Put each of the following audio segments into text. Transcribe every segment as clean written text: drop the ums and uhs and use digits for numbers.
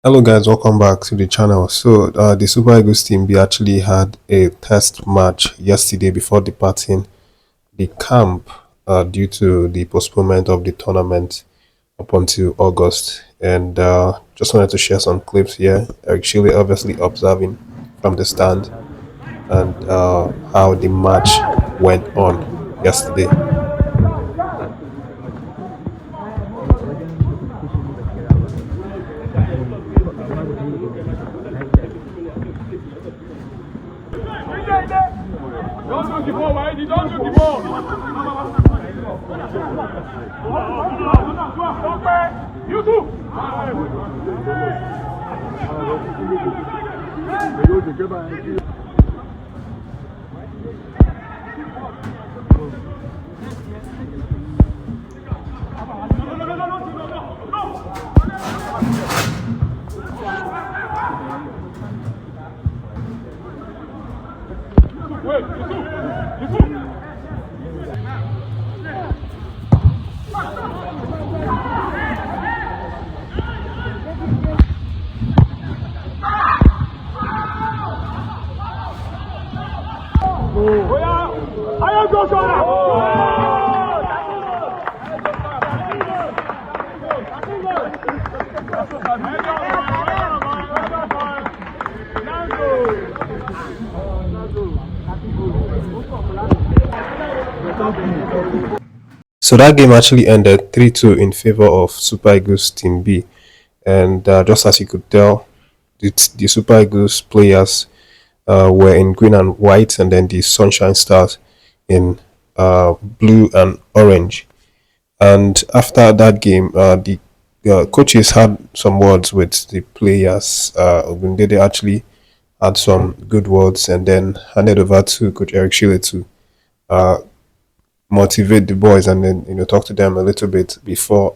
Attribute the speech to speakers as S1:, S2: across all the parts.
S1: Hello guys, welcome back to the channel. The Super Eagles team, we actually had a test match yesterday before departing the camp due to the postponement of the tournament up until August. And just wanted to share some clips here. Actually, obviously observing from the stand and how the match went on yesterday.
S2: Don't do the ball, Wahidi. Don't do the ball. You too. Wait, you too. Oh yeah, I am Joshua.
S1: So that game actually ended 3-2 in favor of Super Eagles Team B. And just as you could tell, the Super Eagles players were in green and white, and then the Sunshine Stars in blue and orange. And after that game, the coaches had some words with the players. They actually had some good words, and then handed over to Coach Eric Schiller to uh, motivate the boys, and then talk to them a little bit before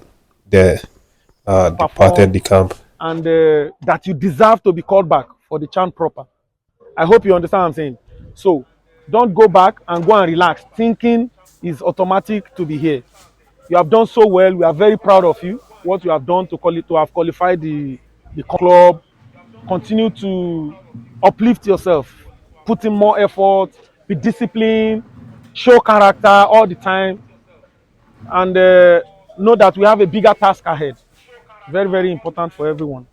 S1: they departed the camp.
S2: And that you deserve to be called back for the chant proper. I hope you understand what I'm saying. So don't go back and go and relax, thinking is automatic to be here. You have done so well. We are very proud of you. What you have done to have qualified the club. Continue to uplift yourself, put in more effort, be disciplined, show character all the time, and know that we have a bigger task ahead. Very, very important for everyone.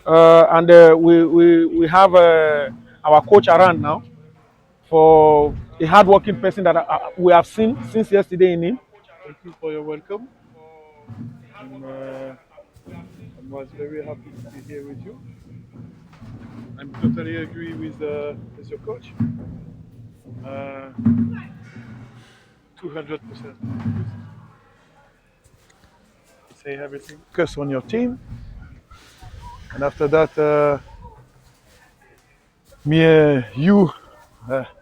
S2: And we have our coach around now for a hardworking person that we have seen since yesterday in him.
S3: Thank you for your welcome. I was very happy to be here with you. I totally agree with your coach. 200%. Say everything. Focus on your team. And after that,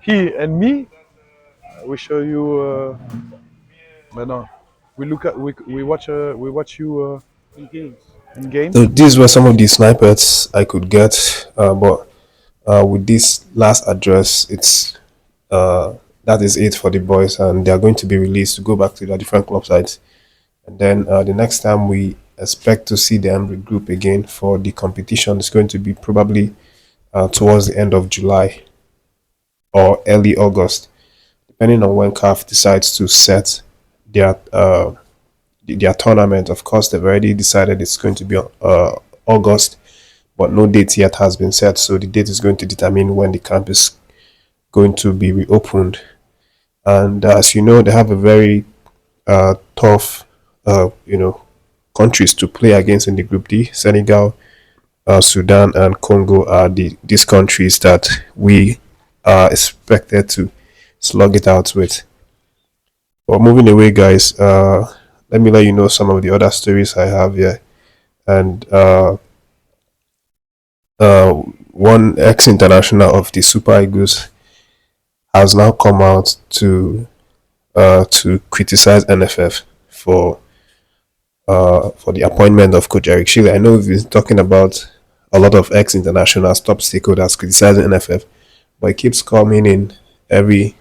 S3: he and me, we show you. But no, we watch you in games.
S1: So these were some of the snipers I could get, but with this last address, it's that is it for the boys, and they are going to be released to go back to their different club sites. And then the next time we expect to see them regroup again for the competition is going to be probably towards the end of July or early August, depending on when CAF decides to set their their tournament. Of course, they've already decided it's going to be August, but no date yet has been set. So the date is going to determine when the camp is going to be reopened. And as you know, they have a very tough, countries to play against in the Group D. Senegal, Sudan, and Congo are these countries that we are expected to slug it out with. But moving away, guys, let me let you know some of the other stories I have here. And one ex-international of the Super Eagles has now come out to criticize NFF for the appointment of Coach Eric Schiller. I know we've been talking about a lot of ex-internationals, top stakeholders criticizing NFF, but it keeps coming in every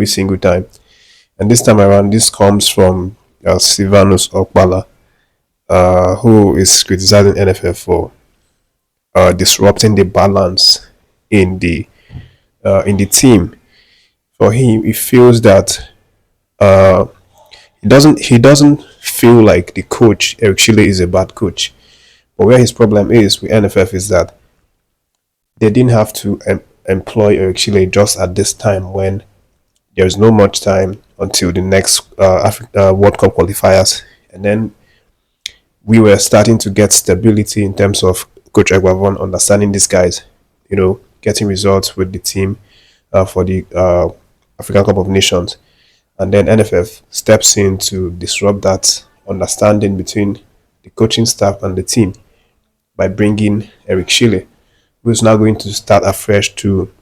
S1: single time. And this time around, this comes from Silvanus Okpala, who is criticizing NFF for disrupting the balance in the team. For him, he feels that uh, he doesn't feel like the coach Eric Chile is a bad coach. But where his problem is with NFF is that they didn't have to employ Eric Chile just at this time when there's no much time until the next World Cup qualifiers, and then we were starting to get stability in terms of Coach Aguavon understanding these guys, getting results with the team for the African Cup of Nations. And then NFF steps in to disrupt that understanding between the coaching staff and the team by bringing Eric Chile, who's now going to start afresh to,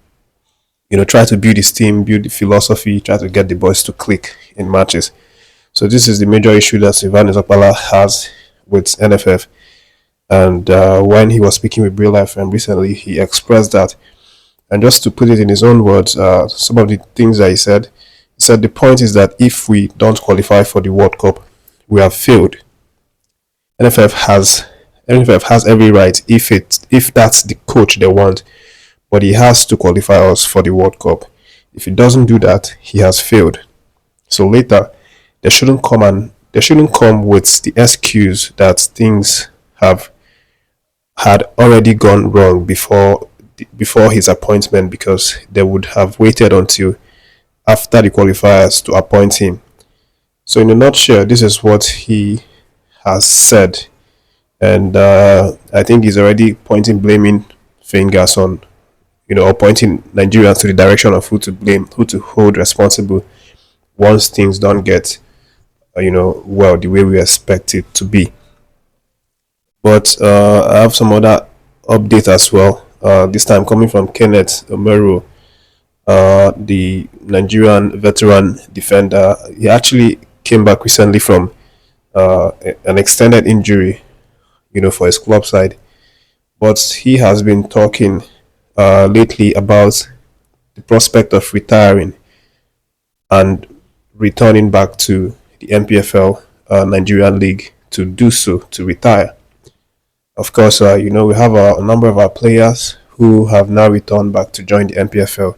S1: try to build his team, build the philosophy, try to get the boys to click in matches. So this is the major issue that Sylvain Zopala has with NFF. And when he was speaking with Real Life recently, he expressed that. And just to put it in his own words, some of the things that he said the point is that if we don't qualify for the World Cup, we have failed. NFF has NFF has every right if that's the coach they want, but he has to qualify us for the World Cup. If he doesn't do that, he has failed. So later, they shouldn't come with the excuse that things have had already gone wrong before his appointment, because they would have waited until after the qualifiers to appoint him. So in a nutshell, this is what he has said, and I think he's already blaming fingers on, or pointing Nigerians to the direction of who to blame, who to hold responsible once things don't get, well, the way we expect it to be. But I have some other update as well. This time coming from Kenneth Omeruo, the Nigerian veteran defender. He actually came back recently from an extended injury, for his club side. But he has been talking lately about the prospect of retiring and returning back to the NPFL Nigerian League to do so, to retire. Of course, we have a number of our players who have now returned back to join the NPFL,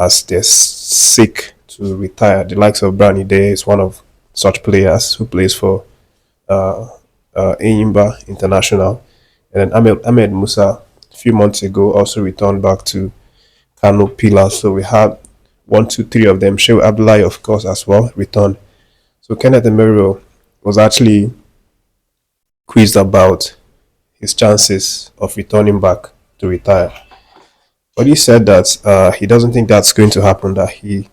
S1: as they seek to retire. The likes of Brani Day is one of such players who plays for Enyimba International. And then Ahmed Musa, a few months ago, also returned back to Kano Pillars. So we had 1, 2, 3 of them. Shehu Abdullahi, of course, as well, returned. So Kenneth Omeruo was actually quizzed about his chances of returning back to retire. But he said that he doesn't think that's going to happen, that he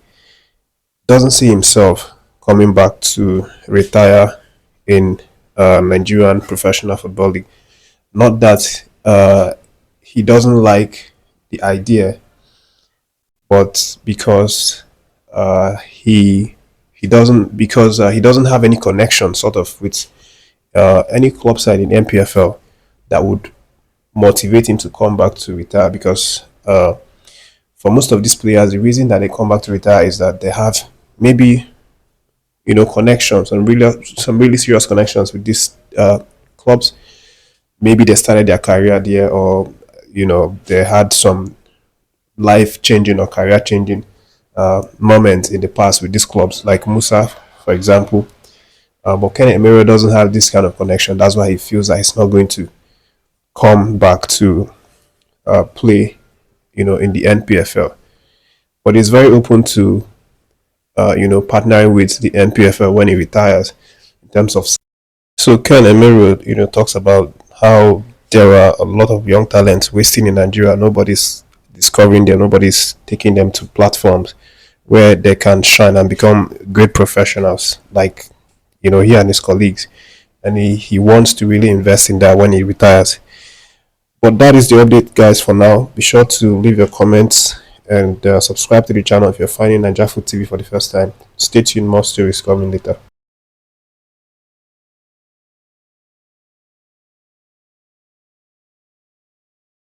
S1: doesn't see himself coming back to retire in Nigerian Professional Football League. Not that he doesn't like the idea, but because he doesn't have any connection sort of with any club side in NPFL that would motivate him to come back to retire. Because for most of these players, the reason that they come back to retire is that they have maybe connections, and some really serious connections with these clubs. Maybe they started their career there, or they had some life changing or career changing moments in the past with these clubs, like Musa, for example. But Kenneth Omeruo doesn't have this kind of connection. That's why he feels that he's not going to come back to play, in the NPFL. But he's very open to, partnering with the NPFL when he retires in terms of. So Ken Omeruo, talks about how there are a lot of young talents wasting in Nigeria. Nobody's discovering them. Nobody's taking them to platforms where they can shine and become great professionals, like he and his colleagues. And he wants to really invest in that when he retires. But that is the update, guys, for now. Be sure to leave your comments and subscribe to the channel if you're finding Niger Food TV for the first time. Stay tuned, more stories coming later.